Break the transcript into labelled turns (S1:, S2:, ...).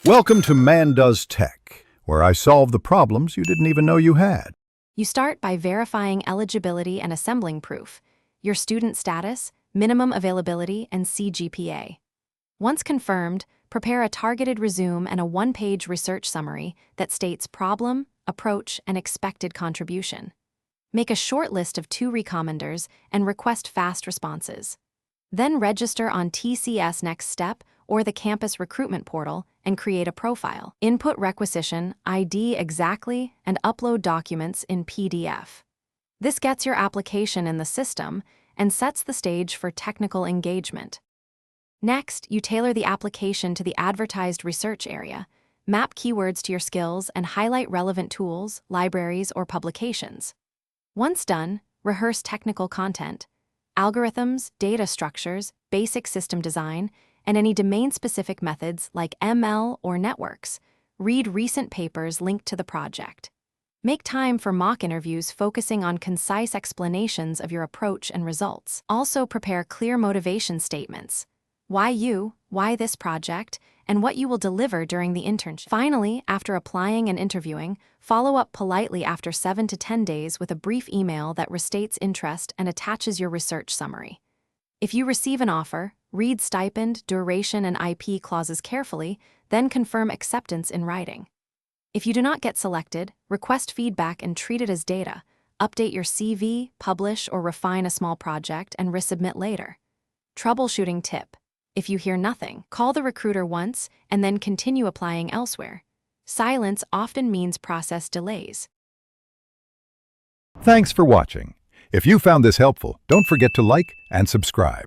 S1: Welcome to Man Does Tech, where I solve the problems you didn't even know you had.
S2: You start by verifying eligibility and assembling proof, your student status, minimum availability, and CGPA. Once confirmed, prepare a targeted resume and a one-page research summary that states problem, approach, and expected contribution. Make a short list of 2 recommenders and request fast responses. Then register on TCS Next Step or the campus recruitment portal and create a profile. Input requisition, ID exactly, and upload documents in PDF. This gets your application in the system and sets the stage for technical engagement. Next, you tailor the application to the advertised research area, map keywords to your skills, and highlight relevant tools, libraries, or publications. Once done, rehearse technical content, algorithms, data structures, basic system design, and any domain-specific methods like ML or networks. Read recent papers linked to the project. Make time for mock interviews focusing on concise explanations of your approach and results. Also prepare clear motivation statements. Why you, why this project, and what you will deliver during the internship. Finally, after applying and interviewing, follow up politely after 7 to 10 days with a brief email that restates interest and attaches your research summary. If you receive an offer, read stipend, duration, and IP clauses carefully, then confirm acceptance in writing. If you do not get selected, request feedback and treat it as data. Update your CV, publish or refine a small project, and resubmit later. Troubleshooting tip. If you hear nothing, call the recruiter once and then continue applying elsewhere. Silence often means process delays.
S1: Thanks for watching. If you found this helpful, don't forget to like and subscribe.